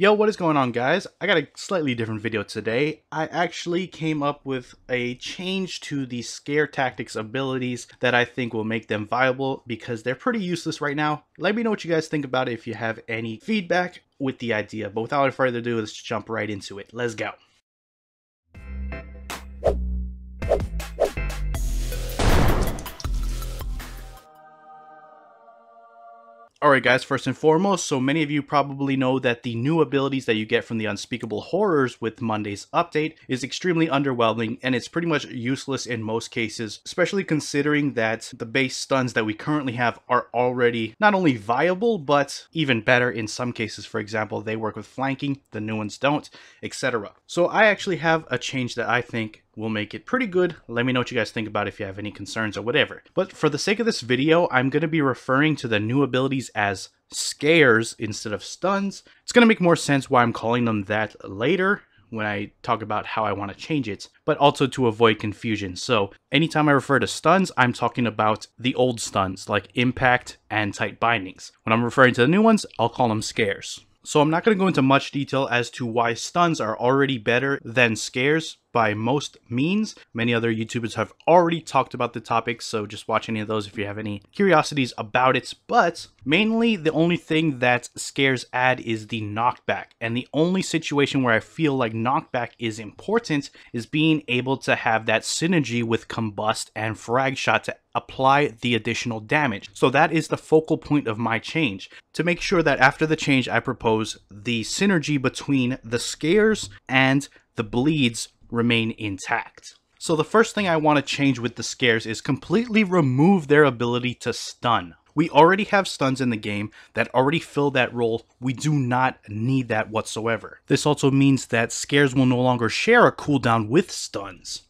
Yo, what is going on, guys? I got a slightly different video today. I actually came up with a change to the scare tactics abilities that I think will make them viable because they're pretty useless right now. Let me know what you guys think about it if you have any feedback with the idea. But without further ado, let's jump right into it. Let's go. Alright guys, first and foremost, so many of you probably know that the new abilities that you get from the Unspeakable Horrors with Monday's update is extremely underwhelming, and it's pretty much useless in most cases, especially considering that the base stuns that we currently have are already not only viable, but even better in some cases. For example, they work with flanking, the new ones don't, etc. So I actually have a change that I think will make it pretty good. Let me know what you guys think about it if you have any concerns or whatever. But for the sake of this video, I'm going to be referring to the new abilities as scares instead of stuns. It's going to make more sense why I'm calling them that later when I talk about how I want to change it, but also to avoid confusion. So anytime I refer to stuns, I'm talking about the old stuns like impact and tight bindings. When I'm referring to the new ones, I'll call them scares. So I'm not going to go into much detail as to why stuns are already better than scares by most means. Many other YouTubers have already talked about the topic, so just watch any of those if you have any curiosities about it. But mainly the only thing that scares add is the knockback. And the only situation where I feel like knockback is important is being able to have that synergy with combust and frag shot to apply the additional damage. So that is the focal point of my change, to make sure that after the change I propose the synergy between the scares and the bleeds remain intact. So the first thing I want to change with the scares is completely remove their ability to stun. We already have stuns in the game that already fill that role. We do not need that whatsoever. This also means that scares will no longer share a cooldown with stuns.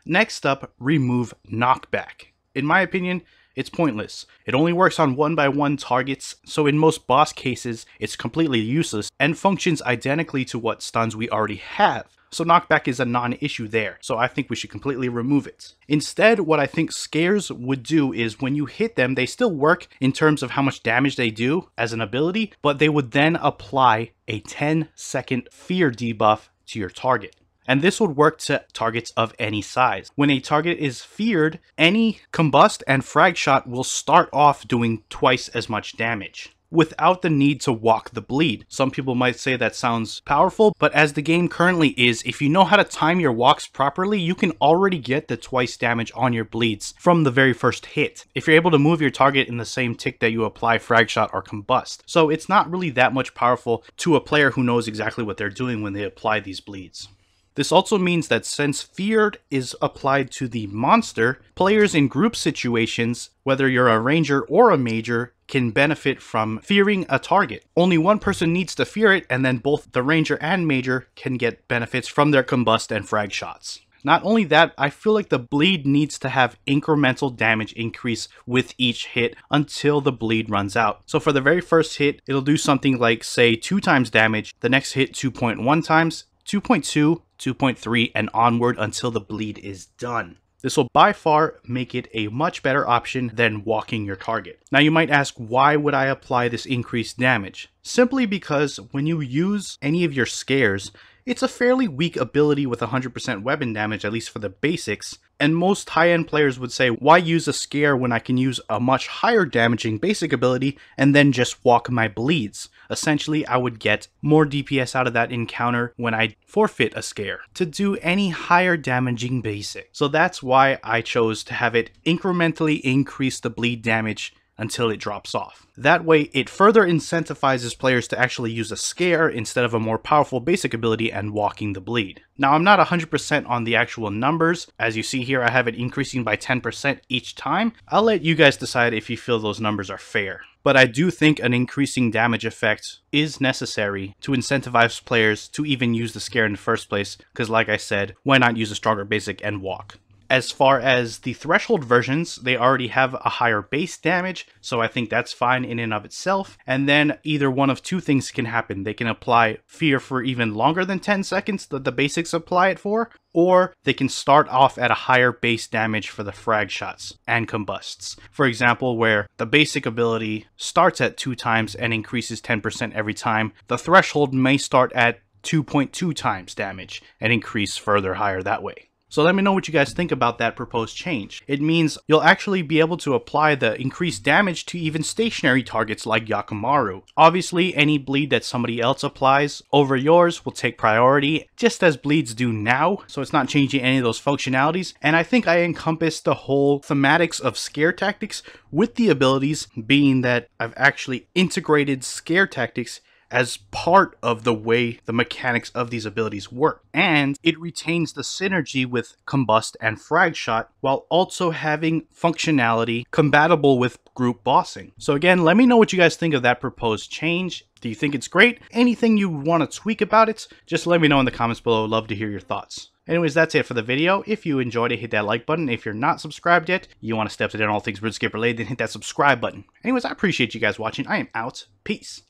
Next up, remove knockback. In my opinion, it's pointless. It only works on 1-by-1 targets, so in most boss cases, it's completely useless and functions identically to what stuns we already have. So knockback is a non-issue there, so I think we should completely remove it. Instead, what I think scares would do is when you hit them, they still work in terms of how much damage they do as an ability, but they would then apply a 10-second fear debuff to your target. And this would work to targets of any size. When a target is feared, any combust and frag shot will start off doing twice as much damage without the need to walk the bleed. Some people might say that sounds powerful, but as the game currently is, if you know how to time your walks properly, you can already get the twice damage on your bleeds from the very first hit, if you're able to move your target in the same tick that you apply frag shot or combust. So it's not really that much powerful to a player who knows exactly what they're doing when they apply these bleeds. This also means that since feared is applied to the monster, players in group situations, whether you're a ranger or a major, can benefit from fearing a target. Only one person needs to fear it, and then both the ranger and major can get benefits from their combust and frag shots. Not only that, I feel like the bleed needs to have incremental damage increase with each hit until the bleed runs out. So for the very first hit, it'll do something like, say, 2 times damage, the next hit 2.1 times, 2.2, 2.3, and onward until the bleed is done. This will by far make it a much better option than walking your target. Now you might ask, why would I apply this increased damage? Simply because when you use any of your scares, it's a fairly weak ability with 100% weapon damage, at least for the basics, and most high-end players would say, why use a scare when I can use a much higher damaging basic ability and then just walk my bleeds? Essentially, I would get more DPS out of that encounter when I forfeit a scare to do any higher damaging basic. So that's why I chose to have it incrementally increase the bleed damage until it drops off. That way, it further incentivizes players to actually use a scare instead of a more powerful basic ability and walking the bleed. Now, I'm not 100% on the actual numbers. As you see here, I have it increasing by 10% each time. I'll let you guys decide if you feel those numbers are fair. But I do think an increasing damage effect is necessary to incentivize players to even use the scare in the first place, because like I said, why not use a stronger basic and walk? As far as the threshold versions, they already have a higher base damage, so I think that's fine in and of itself. And then either one of two things can happen. They can apply fear for even longer than 10 seconds that the basics apply it for, or they can start off at a higher base damage for the frag shots and combusts. For example, where the basic ability starts at 2 times and increases 10% every time, the threshold may start at 2.2 times damage and increase further higher that way. So let me know what you guys think about that proposed change. It means you'll actually be able to apply the increased damage to even stationary targets like Yakimaru. Obviously, any bleed that somebody else applies over yours will take priority, just as bleeds do now, so it's not changing any of those functionalities. And I think I encompassed the whole thematics of scare tactics with the abilities, being that I've actually integrated scare tactics as part of the way the mechanics of these abilities work. And it retains the synergy with Combust and Frag Shot while also having functionality compatible with group bossing. So again, let me know what you guys think of that proposed change. Do you think it's great? Anything you want to tweak about it? Just let me know in the comments below. I'd love to hear your thoughts. Anyways, that's it for the video. If you enjoyed it, hit that like button. If you're not subscribed yet, you want to stay up to date on all things RuneScape related, then hit that subscribe button. Anyways, I appreciate you guys watching. I am out. Peace.